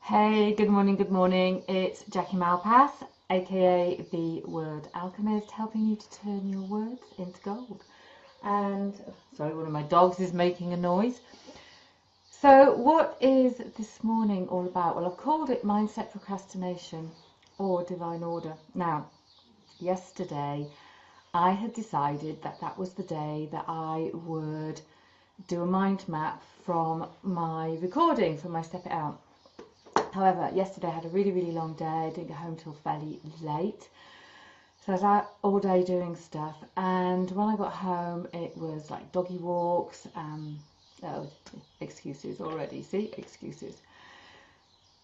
Hey, good morning. It's Jackie Malpass, aka the Word Alchemist, helping you to turn your words into gold. And sorry, one of my dogs is making a noise. So, what is this morning all about? Well, I've called it Mindset Procrastination or Divine Order. Now, yesterday I had decided that that was the day that I would do a mind map from my recording, from my Step It Out. However, yesterday I had a really long day. I didn't get home till fairly late. So I was out all day doing stuff. And when I got home, it was like doggy walks. Oh, excuses already. See, excuses.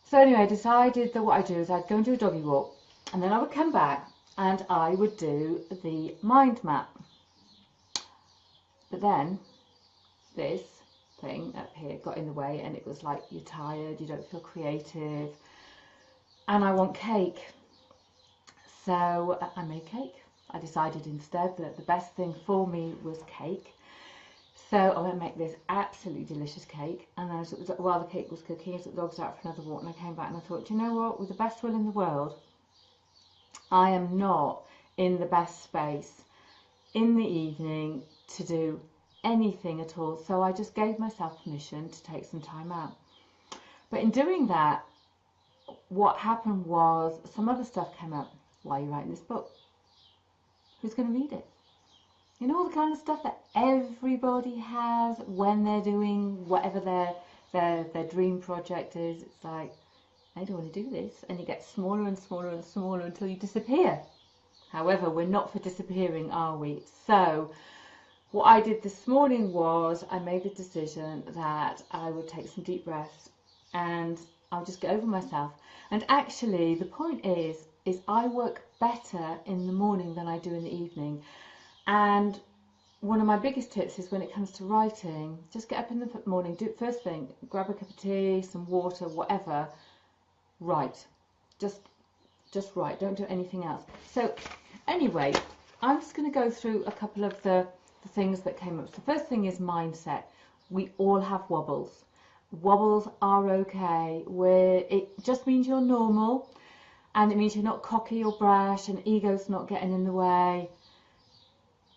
So anyway, I decided that what I'd do is I'd go and do a doggy walk. And then I would come back and I would do the mind map. But then this thing up here got in the way, and it was like, you're tired, you don't feel creative, and I want cake. So I made cake. I decided instead that the best thing for me was cake. So I went and make this absolutely delicious cake, and while the cake was cooking, I took the dogs out for another walk, and I came back and I thought, you know what, with the best will in the world, I am not in the best space in the evening to do anything at all. So I just gave myself permission to take some time out. But in doing that, what happened was some other stuff came up. Why are you writing this book? Who's going to read it? You know, all the kind of stuff that everybody has when they're doing whatever their dream project is. It's like, I don't want to do this, and you get smaller and smaller and smaller until you disappear. However, we're not for disappearing, are we? So what I did this morning was I made the decision that I would take some deep breaths and I'll just get over myself. And actually, the point is I work better in the morning than I do in the evening. And one of my biggest tips is when it comes to writing, just get up in the morning, do it first thing, grab a cup of tea, some water, whatever, write. Just write, don't do anything else. So anyway, I'm just going to go through a couple of the things that came up. So the first thing is mindset. We all have wobbles. Wobbles are okay. It just means you're normal, and it means you're not cocky or brash, and ego's not getting in the way.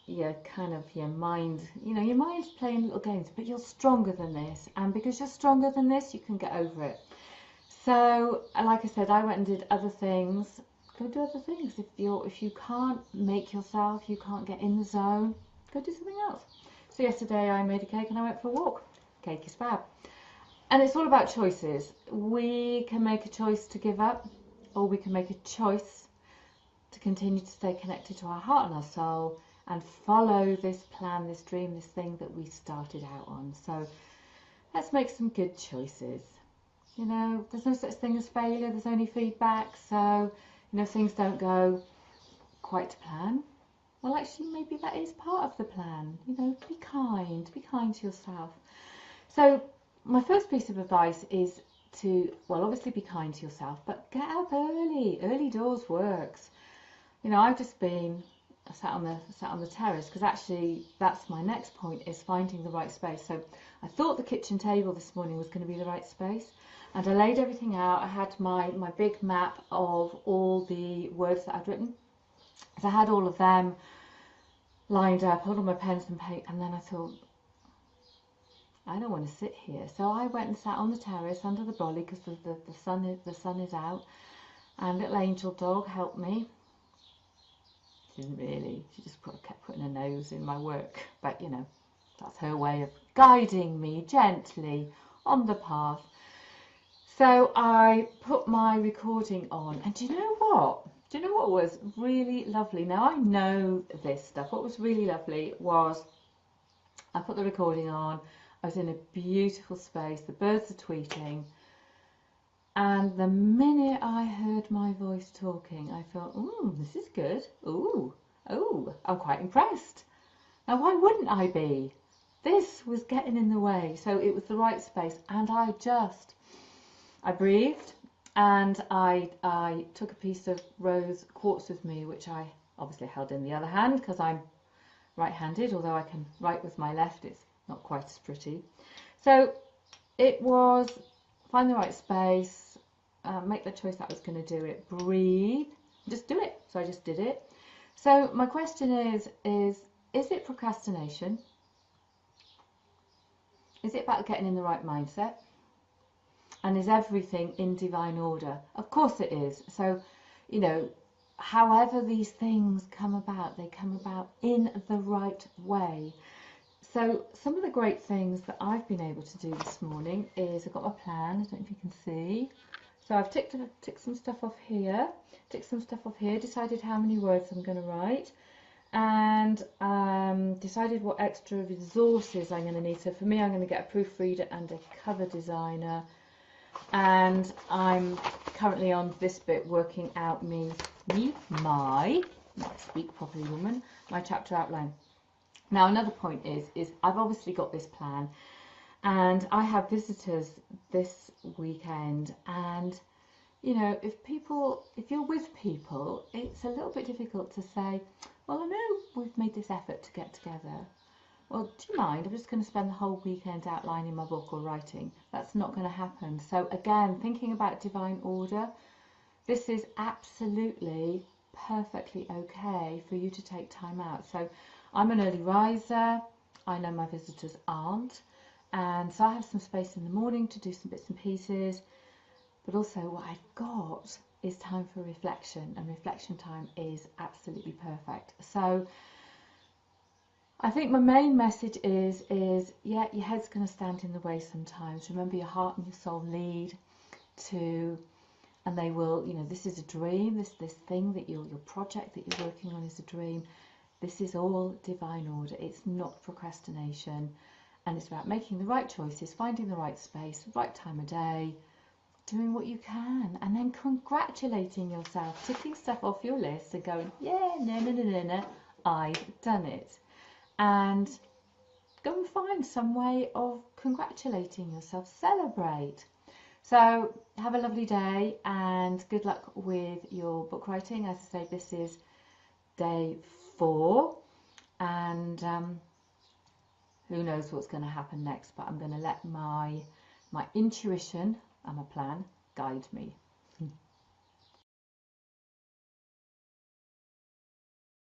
Your mind's playing little games, but you're stronger than this, and because you're stronger than this, you can get over it. So, like I said, I went and did other things. Go do other things. If you can't make yourself, you can't get in the zone, go do something else. So yesterday I made a cake and I went for a walk. Cake is fab. And it's all about choices. We can make a choice to give up, or we can make a choice to continue to stay connected to our heart and our soul and follow this plan, this dream, this thing that we started out on. So let's make some good choices. You know, there's no such thing as failure, there's only feedback. So, you know, if things don't go quite to plan, well, actually, maybe that is part of the plan. You know, be kind to yourself. So my first piece of advice is to, well, obviously be kind to yourself, but get up early. Early doors works. You know, I've just been sat on the terrace, because actually that's my next point, is finding the right space. So I thought the kitchen table this morning was going to be the right space, and I laid everything out. I had my big map of all the words that I'd written. So I had all of them lined up, all of my pens and paper, and then I thought, I don't want to sit here. So I went and sat on the terrace under the brolly, because the sun is out, and little angel dog helped me. She didn't really, she just kept putting her nose in my work, but you know, that's her way of guiding me gently on the path. So I put my recording on, and do you know what? Do you know what was really lovely? Now I know this stuff. What was really lovely was I put the recording on. I was in a beautiful space. The birds are tweeting. And the minute I heard my voice talking, I thought, ooh, this is good. Ooh, I'm quite impressed. Now, why wouldn't I be? This was getting in the way. So it was the right space. And I breathed. And I took a piece of rose quartz with me, which I obviously held in the other hand because I'm right-handed, although I can write with my left. It's not quite as pretty. So it was find the right space, make the choice that I was going to do it, breathe, just do it. So I just did it. So my question is it procrastination? Is it about getting in the right mindset? And is everything in divine order? Of course it is. So, you know, however these things come about, they come about in the right way. So some of the great things that I've been able to do this morning is I've got my plan. I don't know if you can see. So I've ticked some stuff off here, decided how many words I'm going to write, and decided what extra resources I'm going to need. So for me, I'm going to get a proofreader and a cover designer, and I'm currently on this bit working out my not speak properly woman, my chapter outline. Now another point is I've obviously got this plan, and I have visitors this weekend, and you know, if you're with people, it's a little bit difficult to say, well, I know we've made this effort to get together. Well, do you mind? I'm just going to spend the whole weekend outlining my book or writing. That's not going to happen. So again, thinking about divine order, this is absolutely perfectly okay for you to take time out. So I'm an early riser. I know my visitors aren't. And so I have some space in the morning to do some bits and pieces. But also what I've got is time for reflection, and reflection time is absolutely perfect. So I think my main message is yeah, your head's going to stand in the way sometimes. Remember, your heart and your soul lead to, and they will, you know, this is a dream, this thing that your project that you're working on is a dream. This is all divine order. It's not procrastination, and it's about making the right choices, finding the right space, right time of day, doing what you can, and then congratulating yourself, ticking stuff off your list and going, yeah, no, I've done it. And go and find some way of congratulating yourself, celebrate. So have a lovely day and good luck with your book writing. As I say, this is day 4, and who knows what's going to happen next, but I'm going to let my intuition and my plan guide me.